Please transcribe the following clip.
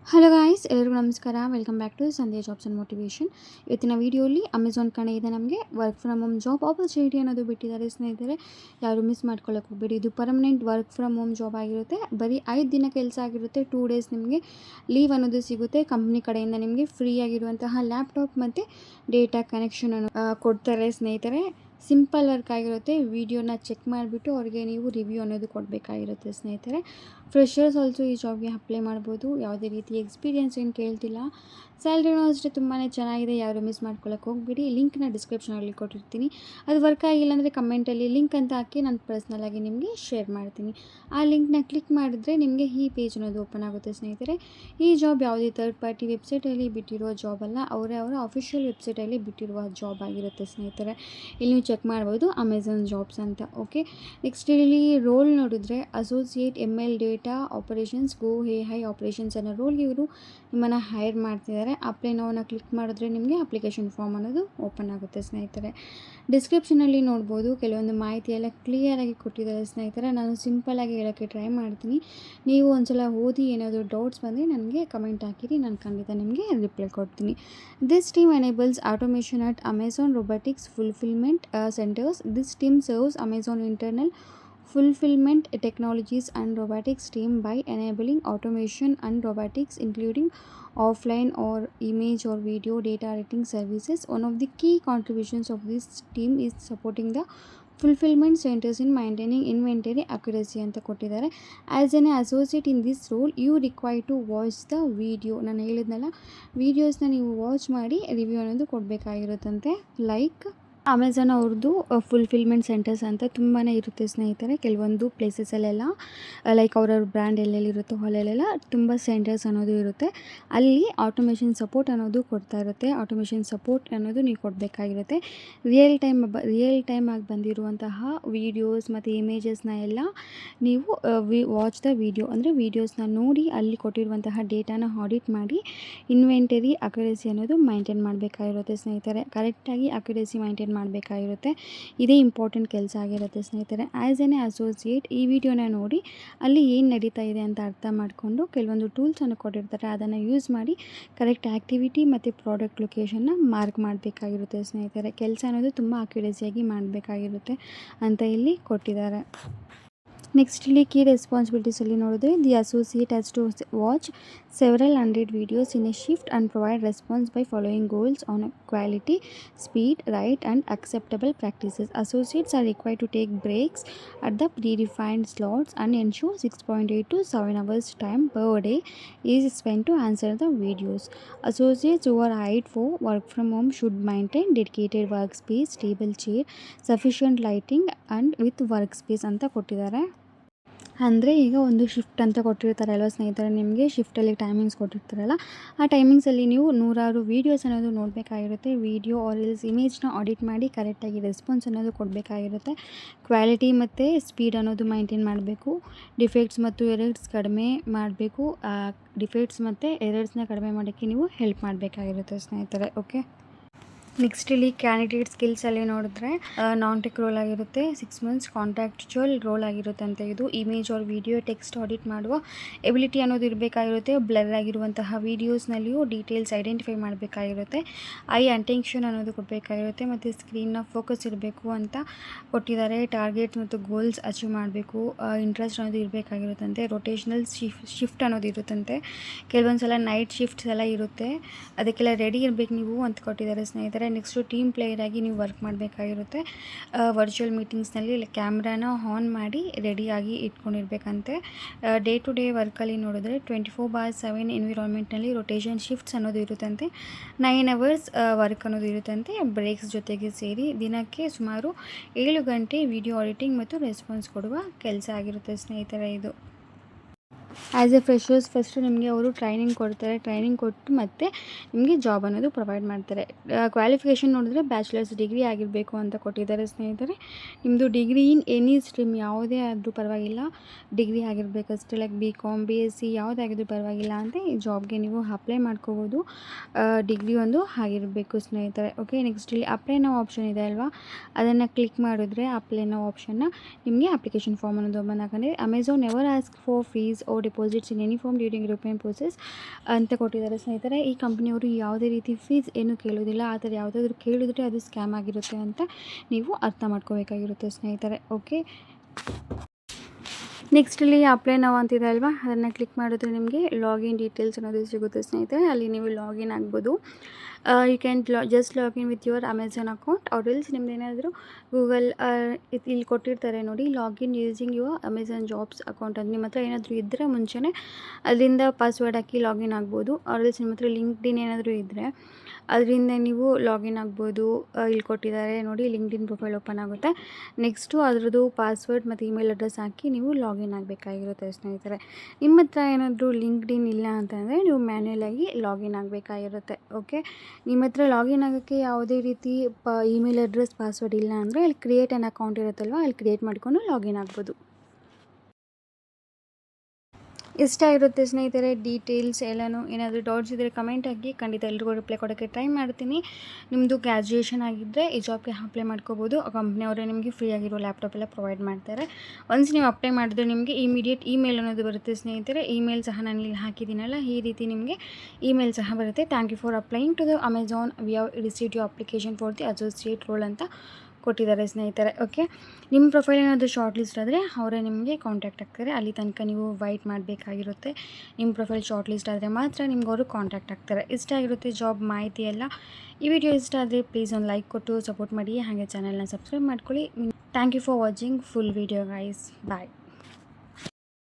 Hello guys, ಎಲ್ಲರಿಗೂ ನಮಸ್ಕಾರ. Welcome back to Sandhya jobs and motivation. ಇವತ್ತಿನ ವೀಡಿಯೋಲಿ ಅಮೆಝಾನ್ ಕಡೆಯಿಂದ ನಮಗೆ work from home job opportunity ಅನ್ನೋದು ಬಿಟ್ಟಿದ್ದಾರೆ ಸ್ನೇಹಿತರೆ. ಯಾರು ಮಿಸ್ ಮಾಡ್ಕೊಳ್ಳೋಕೆ ಹೋಗಬೇಡಿ. ಇದು permanent work from home job ಆಗಿರುತ್ತೆ. ಬರೀ 5 ದಿನ ಕೆಲಸ ಆಗಿರುತ್ತೆ. 2 ಡೇಸ್ ನಿಮಗೆ ಲೀವ್ ಅನ್ನೋದು ಸಿಗುತ್ತೆ. ಕಂಪ್ನಿ ಕಡೆಯಿಂದ ನಿಮಗೆ ಫ್ರೀ ಆಗಿರುವಂತಹ ಲ್ಯಾಪ್ಟಾಪ್ ಮತ್ತು ಡೇಟಾ ಕನೆಕ್ಷನ್ ಅನ್ನು ಕೊಡ್ತಾರೆ ಸ್ನೇಹಿತರೆ. ಸಿಂಪಲ್ ವರ್ಕ್ ಆಗಿರುತ್ತೆ. ವಿಡಿಯೋನ ಚೆಕ್ ಮಾಡಿಬಿಟ್ಟು ಅವ್ರಿಗೆ ನೀವು ರಿವ್ಯೂ ಅನ್ನೋದು ಕೊಡಬೇಕಾಗಿರುತ್ತೆ ಸ್ನೇಹಿತರೆ. ಫ್ರೆಷರ್ಸ್ ಆಲ್ಸೋ ಈ ಜಾಬ್ಗೆ ಅಪ್ಲೈ ಮಾಡ್ಬೋದು. ಯಾವುದೇ ರೀತಿ ಎಕ್ಸ್ಪೀರಿಯನ್ಸ್ ಏನು ಕೇಳ್ತಿಲ್ಲ. ಸ್ಯಾಲ್ರಿನೂ ಅಷ್ಟೇ ತುಂಬಾ ಚೆನ್ನಾಗಿದೆ. ಯಾರು ಮಿಸ್ ಮಾಡ್ಕೊಳ್ಳೋಕೆ ಹೋಗ್ಬಿಡಿ. ಲಿಂಕ್ನ ಡಿಸ್ಕ್ರಿಪ್ಷನಲ್ಲಿ ಕೊಟ್ಟಿರ್ತೀನಿ. ಅದು ವರ್ಕ್ ಆಗಿಲ್ಲ ಅಂದರೆ ಕಮೆಂಟಲ್ಲಿ ಲಿಂಕ್ ಅಂತ ಹಾಕಿ ನಾನು ಪರ್ಸ್ನಲಾಗಿ ನಿಮಗೆ ಶೇರ್ ಮಾಡ್ತೀನಿ. ಆ ಲಿಂಕ್ನ ಕ್ಲಿಕ್ ಮಾಡಿದ್ರೆ ನಿಮಗೆ ಈ ಪೇಜ್ ಅನ್ನೋದು ಓಪನ್ ಆಗುತ್ತೆ ಸ್ನೇಹಿತರೆ. ಈ ಜಾಬ್ ಯಾವುದೇ ಥರ್ಡ್ ಪಾರ್ಟಿ ವೆಬ್ಸೈಟಲ್ಲಿ ಬಿಟ್ಟಿರುವ ಜಾಬ್ ಅಲ್ಲ, ಅವರ ಅಫಿಷಿಯಲ್ ವೆಬ್ಸೈಟಲ್ಲಿ ಬಿಟ್ಟಿರುವ ಜಾಬ್ ಆಗಿರುತ್ತೆ ಸ್ನೇಹಿತರೆ. ಇಲ್ಲಿ ನೀವು ಚೆಕ್ ಮಾಡ್ಬೋದು ಅಮೆಝಾನ್ ಜಾಬ್ಸ್ ಅಂತ. ಓಕೆ, ನೆಕ್ಸ್ಟ್ ಇಲ್ಲಿ ರೋಲ್ ನೋಡಿದ್ರೆ ಅಸೋಸಿಯೇಟ್ ML ಡೇಟಾ ಆಪರೇಷನ್ಸ್ ಗೋ ಹೈ ಆಪರೇಷನ್ಸ್ ಅನ್ನೋ ರೋಲ್ಗೆ ಇವರು ನಿಮ್ಮನ್ನು ಹೈರ್ ಮಾಡ್ತಿದ್ದಾರೆ. ಅಪ್ಲೈ ನಾವನ್ನ ಕ್ಲಿಕ್ ಮಾಡಿದ್ರೆ ನಿಮಗೆ ಅಪ್ಲಿಕೇಶನ್ ಫಾರ್ಮ್ ಅನ್ನೋದು ಓಪನ್ ಆಗುತ್ತೆ ಸ್ನೇಹಿತರೆ. ಡಿಸ್ಕ್ರಿಪ್ಷನಲ್ಲಿ ನೋಡ್ಬೋದು ಕೆಲವೊಂದು ಮಾಹಿತಿ ಎಲ್ಲ ಕ್ಲಿಯರಾಗಿ ಕೊಟ್ಟಿದ್ದಾರೆ ಸ್ನೇಹಿತರೆ. ನಾನು ಸಿಂಪಲ್ಲಾಗಿ ಹೇಳೋಕ್ಕೆ ಟ್ರೈ ಮಾಡ್ತೀನಿ. ನೀವು ಒಂದ್ಸಲ ಓದಿ ಏನಾದರೂ ಡೌಟ್ಸ್ ಬಂದರೆ ನನಗೆ ಕಮೆಂಟ್ ಹಾಕಿರಿ, ನಾನು ಖಂಡಿತ ನಿಮಗೆ ರಿಪ್ಲೈ ಕೊಡ್ತೀನಿ. This team enables automation at Amazon robotics fulfilment centers. This team serves Amazon internal fulfillment technologies and robotics team by enabling automation and robotics, including offline or image or video data editing services. One of the key contributions of this team is supporting the fulfillment centers in maintaining inventory accuracy ಅಂತ ಕೊಟ್ಟಿದ್ದಾರೆ. As an associate in this role you require to watch the video. ನಾನು ಹೇಳಿದ್ನಲ್ಲ, ವೀಡಿಯೋಸ್ನ ನೀವು watch ಮಾಡಿ review ಅನ್ನೋದು ಕೊಡಬೇಕಾಗಿರುತ್ತಂತೆ. Like Amazon ಅವ್ರದ್ದು ಫುಲ್ಫಿಲ್ಮೆಂಟ್ ಸೆಂಟರ್ಸ್ ಅಂತ ತುಂಬಾ ಇರುತ್ತೆ ಸ್ನೇಹಿತರೆ. ಕೆಲವೊಂದು ಪ್ಲೇಸಸಲ್ಲೆಲ್ಲ ಲೈಕ್ ಅವ್ರವ್ರ ಬ್ರ್ಯಾಂಡ್ ಎಲ್ಲೆಲ್ಲಿರುತ್ತೋ ಅಲ್ಲೆಲ್ಲ ತುಂಬ ಸೆಂಟರ್ಸ್ ಅನ್ನೋದು ಇರುತ್ತೆ. ಅಲ್ಲಿ ಆಟೋಮೇಷನ್ ಸಪೋರ್ಟ್ ಅನ್ನೋದು ಕೊಡ್ತಾ ಇರುತ್ತೆ. ಆಟೋಮೇಷನ್ ಸಪೋರ್ಟ್ ಅನ್ನೋದು ನೀವು ಕೊಡಬೇಕಾಗಿರುತ್ತೆ. ರಿಯಲ್ ಟೈಮ್ ಆಗಿ ಬಂದಿರುವಂತಹ ವೀಡಿಯೋಸ್ ಮತ್ತು ಇಮೇಜಸ್ನ ಎಲ್ಲ ನೀವು ವಾಚ್ ದ ವಿಡಿಯೋ ಅಂದರೆ ವೀಡಿಯೋಸ್ನ ನೋಡಿ ಅಲ್ಲಿ ಕೊಟ್ಟಿರುವಂತಹ ಡೇಟಾನ ಆಡಿಟ್ ಮಾಡಿ ಇನ್ವೆಂಟರಿ ಅಕ್ಯುರೇಸಿ ಅನ್ನೋದು ಮೈಂಟೈನ್ ಮಾಡಬೇಕಾಗಿರುತ್ತೆ ಸ್ನೇಹಿತರೆ. ಕರೆಕ್ಟಾಗಿ ಅಕ್ಯುರೇಸಿ ಮೈಂಟೈನ್ ಮಾಡಬೇಕಾಗಿರುತ್ತೆ. ಇದೇ ಇಂಪಾರ್ಟೆಂಟ್ ಕೆಲಸ ಆಗಿರುತ್ತೆ ಸ್ನೇಹಿತರೆ. ಆ್ಯಸ್ ಎನ್ ಅಸೋಸಿಯೇಟ್ ಈ ವಿಡಿಯೋನ ನೋಡಿ ಅಲ್ಲಿ ಏನು ನಡೀತಾ ಇದೆ ಅಂತ ಅರ್ಥ ಮಾಡಿಕೊಂಡು ಕೆಲವೊಂದು ಟೂಲ್ಸನ್ನು ಕೊಟ್ಟಿರ್ತಾರೆ, ಅದನ್ನು ಯೂಸ್ ಮಾಡಿ ಕರೆಕ್ಟ್ ಆ್ಯಕ್ಟಿವಿಟಿ ಮತ್ತು ಪ್ರಾಡಕ್ಟ್ ಲೊಕೇಶನ್ನ ಮಾರ್ಕ್ ಮಾಡಬೇಕಾಗಿರುತ್ತೆ ಸ್ನೇಹಿತರೆ. ಕೆಲಸ ಅನ್ನೋದು ತುಂಬ ಅಕ್ಯುರೇಸಿಯಾಗಿ ಮಾಡಬೇಕಾಗಿರುತ್ತೆ ಅಂತ ಇಲ್ಲಿ ಕೊಟ್ಟಿದ್ದಾರೆ. ನೆಕ್ಸ್ಟ್ ಇಲ್ಲಿ ಕೀ ರೆಸ್ಪಾನ್ಸಿಬಿಲಿಟೀಸಲ್ಲಿ ನೋಡಿದ್ರೆ the associate has to watch several hundred videos in a shift and provide response by following goals on quality, speed, right and acceptable practices. Associates are required to take breaks at the predefined slots and ensure 6.8 to 7 hours time per day is spent to answer the videos. Associates who are hired for work from home should maintain dedicated workspace, stable chair, sufficient lighting and with workspace ಅಂತ ಕೊಟ್ಟಿದ್ದಾರೆ. ಅಂದರೆ ಈಗ ಒಂದು shift ಅಂತ ಕೊಟ್ಟಿರ್ತಾರೆ ಅಲ್ವಾ ಸ್ನೇಹಿತರೆ, ನಿಮಗೆ ಶಿಫ್ಟಲ್ಲಿ ಟೈಮಿಂಗ್ಸ್ ಕೊಟ್ಟಿರ್ತಾರಲ್ಲ, ಆ ಟೈಮಿಂಗ್ಸಲ್ಲಿ ನೀವು ನೂರಾರು ವೀಡಿಯೋಸ್ ಅನ್ನೋದು ನೋಡಬೇಕಾಗಿರುತ್ತೆ. ವೀಡಿಯೋ ಆರ್ ಎಲ್ಸ್ ಇಮೇಜ್ನ ಆಡಿಟ್ ಮಾಡಿ ಕರೆಕ್ಟಾಗಿ ರೆಸ್ಪಾನ್ಸ್ ಅನ್ನೋದು ಕೊಡಬೇಕಾಗಿರುತ್ತೆ. ಕ್ವಾಲಿಟಿ ಮತ್ತು ಸ್ಪೀಡ್ ಅನ್ನೋದು ಮೈಂಟೈನ್ ಮಾಡಬೇಕು. ಡಿಫೆಕ್ಟ್ಸ್ ಮತ್ತು ಎರರ್ಸ್ ಕಡಿಮೆ ಮಾಡಬೇಕು. ಡಿಫೆಕ್ಟ್ಸ್ ಮತ್ತು ಎರರ್ಸ್ನ ಕಡಿಮೆ ಮಾಡೋಕ್ಕೆ ನೀವು ಹೆಲ್ಪ್ ಮಾಡಬೇಕಾಗಿರುತ್ತೆ ಸ್ನೇಹಿತರೆ. ಓಕೆ, ನೆಕ್ಸ್ಟ್ ಇಲ್ಲಿ ಕ್ಯಾಂಡಿಡೇಟ್ ಸ್ಕಿಲ್ಸಲ್ಲಿ ನೋಡಿದ್ರೆ ನಾನ್ ಟೆಕ್ ರೋಲ್ ಆಗಿರುತ್ತೆ. 6 months ಕಾಂಟ್ರಾಕ್ಚುಯಲ್ ರೋಲ್ ಆಗಿರುತ್ತೆ ಅಂತ. ಇದು image or video text audit ಮಾಡುವ ಎಬಿಲಿಟಿ ಅನ್ನೋದು ಇರಬೇಕಾಗಿರುತ್ತೆ. ಬ್ಲರ್ ಆಗಿರುವಂತಹ ವೀಡಿಯೋಸ್ನಲ್ಲಿಯೂ ಡೀಟೇಲ್ಸ್ ಐಡೆಂಟಿಫೈ ಮಾಡಬೇಕಾಗಿರುತ್ತೆ. ಐ ಅಟೆನ್ಷನ್ ಅನ್ನೋದು ಕೊಡಬೇಕಾಗಿರುತ್ತೆ ಮತ್ತು ಸ್ಕ್ರೀನ್ನ ಫೋಕಸ್ ಇರಬೇಕು ಅಂತ ಕೊಟ್ಟಿದ್ದಾರೆ. ಟಾರ್ಗೆಟ್ಸ್ ಮತ್ತು ಗೋಲ್ಸ್ ಅಚೀವ್ ಮಾಡಬೇಕು. ಇಂಟ್ರೆಸ್ಟ್ ಅನ್ನೋದು ಇರಬೇಕಾಗಿರುತ್ತಂತೆ. ರೊಟೇಷನಲ್ ಶಿಫ್ಟ್ ಅನ್ನೋದು ಇರುತ್ತಂತೆ. ಕೆಲವೊಂದು ಸಲ ನೈಟ್ ಶಿಫ್ಟ್ಸ್ ಎಲ್ಲ ಇರುತ್ತೆ, ಅದಕ್ಕೆಲ್ಲ ರೆಡಿ ಇರಬೇಕು ನೀವು ಅಂತ ಕೊಟ್ಟಿದ್ದಾರೆ ಸ್ನೇಹಿತರೆ. ನೆಕ್ಸ್ಟು ಟೀಮ್ ಪ್ಲೇಯರ್ ಆಗಿ ನೀವು ವರ್ಕ್ ಮಾಡಬೇಕಾಗಿರುತ್ತೆ. ವರ್ಚುವಲ್ ಮೀಟಿಂಗ್ಸ್ನಲ್ಲಿ ಕ್ಯಾಮ್ರಾನ ಆನ್ ಮಾಡಿ ರೆಡಿಯಾಗಿ ಇಟ್ಕೊಂಡಿರ್ಬೇಕಂತೆ. ಡೇ ಟು ಡೇ ವರ್ಕಲ್ಲಿ ನೋಡಿದ್ರೆ 24/7 ಎನ್ವಿರಾನ್ಮೆಂಟ್ನಲ್ಲಿ ರೊಟೇಷನ್ ಶಿಫ್ಟ್ಸ್ ಅನ್ನೋದು ಇರುತ್ತಂತೆ. 9 hours ವರ್ಕ್ ಅನ್ನೋದು ಇರುತ್ತಂತೆ. ಬ್ರೇಕ್ಸ್ ಜೊತೆಗೆ ಸೇರಿ ದಿನಕ್ಕೆ ಸುಮಾರು 7 ಗಂಟೆ ವಿಡಿಯೋ ಆಡಿಟಿಂಗ್ ಮತ್ತು ರೆಸ್ಪಾನ್ಸ್ ಕೊಡುವ ಕೆಲಸ ಆಗಿರುತ್ತೆ ಸ್ನೇಹಿತರೆ. ಇದು ಆ್ಯಸ್ ಎ ಫ್ರೆಷರ್ಸ್ ಫಸ್ಟು ನಿಮಗೆ ಅವರು ಟ್ರೈನಿಂಗ್ ಕೊಡ್ತಾರೆ. ಟ್ರೈನಿಂಗ್ ಕೊಟ್ಟು ಮತ್ತು ನಿಮಗೆ ಜಾಬ್ ಅನ್ನೋದು ಪ್ರೊವೈಡ್ ಮಾಡ್ತಾರೆ. ಕ್ವಾಲಿಫಿಕೇಷನ್ ನೋಡಿದ್ರೆ ಬ್ಯಾಚುಲರ್ಸ್ ಡಿಗ್ರಿ ಆಗಿರಬೇಕು ಅಂತ ಕೊಟ್ಟಿದ್ದಾರೆ ಸ್ನೇಹಿತರೆ. ನಿಮ್ಮದು ಡಿಗ್ರಿ ಇನ್ ಎನಿ ಸ್ಟ್ರೀಮ್ ಯಾವುದೇ ಆದರೂ ಪರವಾಗಿಲ್ಲ, ಡಿಗ್ರಿ ಆಗಿರಬೇಕಷ್ಟೇ. ಲೈಕ್ BCom BSc ಯಾವುದೇ ಆಗಿದ್ರೂ ಪರವಾಗಿಲ್ಲ ಅಂತ ಈ ಜಾಬ್ಗೆ ನೀವು ಅಪ್ಲೈ ಮಾಡ್ಕೋಬೋದು. ಡಿಗ್ರಿ ಒಂದು ಆಗಿರಬೇಕು ಸ್ನೇಹಿತರೆ. ಓಕೆ, ನೆಕ್ಸ್ಟ್ ಇಲ್ಲಿ ಅಪ್ಲೈ ನೌ ಆಪ್ಷನ್ ಇದೆ ಅಲ್ವಾ, ಅದನ್ನು ಕ್ಲಿಕ್ ಮಾಡಿದ್ರೆ ಅಪ್ಲೈ ನೌ ಆಪ್ಷನ್ನ ನಿಮಗೆ ಅಪ್ಲಿಕೇಶನ್ ಫಾರ್ಮ್ ಅನ್ನೋದು ಓಪನ್ ಹಾಕಂದ್ರೆ Amazon never ask for fees or deposits in any form during European process ಅಂತ ಕೊಟ್ಟಿದ್ದಾರೆ ಸ್ನೇಹಿತರೆ. ಈ ಕಂಪ್ನಿಯವರು ಯಾವುದೇ ರೀತಿ ಫೀಸ್ ಏನು ಕೇಳೋದಿಲ್ಲ. ಆ ಥರ ಯಾವುದಾದ್ರೂ ಕೇಳಿದ್ರೆ ಅದು ಸ್ಕ್ಯಾಮ್ ಆಗಿರುತ್ತೆ ಅಂತ ನೀವು ಅರ್ಥ ಮಾಡ್ಕೋಬೇಕಾಗಿರುತ್ತೆ ಸ್ನೇಹಿತರೆ. ಓಕೆ, ನೆಕ್ಸ್ಟಲ್ಲಿ ಅಪ್ಲೈ ನಾವು ಅಂತಿದೆ ಅಲ್ವಾ, ಅದನ್ನು ಕ್ಲಿಕ್ ಮಾಡಿದ್ರೆ ನಿಮಗೆ ಲಾಗಿನ್ ಡೀಟೇಲ್ಸ್ ಅನ್ನೋದು ಸಿಗುತ್ತೆ ಸ್ನೇಹಿತರೆ. ಅಲ್ಲಿ ನೀವು ಲಾಗಿನ್ ಆಗ್ಬೋದು. You can just login with your Amazon account or else ನಿಮ್ದು ಏನಾದರೂ ಗೂಗಲ್ ಇಲ್ಲಿ ಕೊಟ್ಟಿರ್ತಾರೆ ನೋಡಿ, login using your Amazon jobs account ಅಂತ. ನಿಮ್ಮ ಹತ್ರ ಏನಾದರೂ ಇದ್ದರೆ ಮುಂಚೆನೇ ಅದರಿಂದ ಪಾಸ್ವರ್ಡ್ ಹಾಕಿ ಲಾಗಿನ್ ಆಗ್ಬೋದು. ಆರ್ ಎಲ್ಸ್ ನಿಮ್ಮ ಹತ್ರ ಲಿಂಕ್ಡ್ಇನ್ ಏನಾದರೂ ಇದ್ದರೆ ಅದರಿಂದ ನೀವು ಲಾಗಿನ್ ಆಗ್ಬೋದು. ಇಲ್ಲಿ ಕೊಟ್ಟಿದ್ದಾರೆ ನೋಡಿ, ಲಿಂಕ್ಡ್ಇನ್ ಪ್ರೊಫೈಲ್ ಓಪನ್ ಆಗುತ್ತೆ. ನೆಕ್ಸ್ಟು ಅದರದ್ದು ಪಾಸ್ವರ್ಡ್ ಮತ್ತು ಇಮೇಲ್ ಅಡ್ರೆಸ್ ಹಾಕಿ ನೀವು ಲಾಗಿನ್ ಆಗಬೇಕಾಗಿರುತ್ತೆ ಸ್ನೇಹಿತರೆ. ನಿಮ್ಮ ಹತ್ರ ಏನಾದರೂ ಲಿಂಕ್ಡ್ಇನ್ ಇಲ್ಲ ಅಂತಂದರೆ ನೀವು ಮ್ಯಾನ್ಯಲಾಗಿ ಲಾಗಿನ್ ಆಗಬೇಕಾಗಿರುತ್ತೆ. ಓಕೆ, ನಿಮ್ಮ ಹತ್ರ ಲಾಗಿನ್ ಆಗೋಕ್ಕೆ ಯಾವುದೇ ರೀತಿ ಇಮೇಲ್ ಅಡ್ರೆಸ್ ಪಾಸ್ವರ್ಡ್ ಇಲ್ಲ ಅಂದರೆ ಅಲ್ಲಿ ಕ್ರಿಯೇಟ್ ಆನ್ ಅಕೌಂಟ್ ಇರುತ್ತಲ್ವ, ಅಲ್ಲಿ ಕ್ರಿಯೇಟ್ ಮಾಡಿಕೊಂಡು ಲಾಗಿನ್ ಆಗ್ಬೋದು. ಇಷ್ಟ ಇರುತ್ತೆ ಸ್ನೇಹಿತರೆ ಡೀಟೇಲ್ಸ್ ಎಲ್ಲನೂ. ಏನಾದರೂ ಡೌಟ್ಸ್ ಇದ್ದರೆ ಕಮೆಂಟ್ ಹಾಕಿ, ಖಂಡಿತ ಎಲ್ರಿಗೂ ರಿಪ್ಲೈ ಕೊಡೋಕ್ಕೆ ಟ್ರೈ ಮಾಡ್ತೀನಿ. ನಿಮ್ಮದು ಗ್ರ್ಯಾಜುಯೇಷನ್ ಆಗಿದ್ದರೆ ಈ ಜಾಬ್ಗೆ ಅಪ್ಲೈ ಮಾಡ್ಕೋಬೋದು. ಕಂಪ್ನಿಯವರೇ ನಿಮಗೆ ಫ್ರೀ ಆಗಿರೋ ಲ್ಯಾಪ್ಟಾಪ್ ಎಲ್ಲ ಪ್ರೊವೈಡ್ ಮಾಡ್ತಾರೆ. ಒನ್ಸ್ ನೀವು ಅಪ್ಲೈ ಮಾಡಿದ್ರೆ ನಿಮಗೆ ಇಮಿಡಿಯೇಟ್ ಇಮೇಲ್ ಅನ್ನೋದು ಬರುತ್ತೆ ಸ್ನೇಹಿತರೆ. ಇಮೇಲ್ ಸಹ ನಾನು ಇಲ್ಲಿ ಹಾಕಿದ್ದೀನಲ್ಲ, ಈ ರೀತಿ ನಿಮಗೆ ಇಮೇಲ್ ಸಹ ಬರುತ್ತೆ. Thank you for applying to the Amazon, we have received your application for the associate role ಅಂತ ಕೊಟ್ಟಿದ್ದಾರೆ ಸ್ನೇಹಿತರೆ. ಓಕೆ, ನಿಮ್ಮ ಪ್ರೊಫೈಲ್ ಏನಾದರೂ ಶಾರ್ಟ್ ಲಿಸ್ಟ್ ಆದರೆ ಅವರೇ ನಿಮಗೆ ಕಾಂಟ್ಯಾಕ್ಟ್ ಆಗ್ತಾರೆ. ಅಲ್ಲಿ ತನಕ ನೀವು ವೈಟ್ ಮಾಡಬೇಕಾಗಿರುತ್ತೆ. ನಿಮ್ಮ ಪ್ರೊಫೈಲ್ ಶಾರ್ಟ್ ಲಿಸ್ಟ್ ಆದರೆ ಮಾತ್ರ ನಿಮ್ಗೆ ಅವರು ಕಾಂಟ್ಯಾಕ್ಟ್ ಆಗ್ತಾರೆ. ಇಷ್ಟ ಆಗಿರುತ್ತೆ ಜಾಬ್ ಮಾಹಿತಿ ಎಲ್ಲ. ಈ ವಿಡಿಯೋ ಇಷ್ಟ ಆದರೆ ಪ್ಲೀಸ್ ಒಂದು ಲೈಕ್ ಕೊಟ್ಟು ಸಪೋರ್ಟ್ ಮಾಡಿ, ಹಾಗೆ ಚಾನಲ್ನ ಸಬ್ಸ್ಕ್ರೈಬ್ ಮಾಡ್ಕೊಳ್ಳಿ. Thank you for watching full video guys. Bye.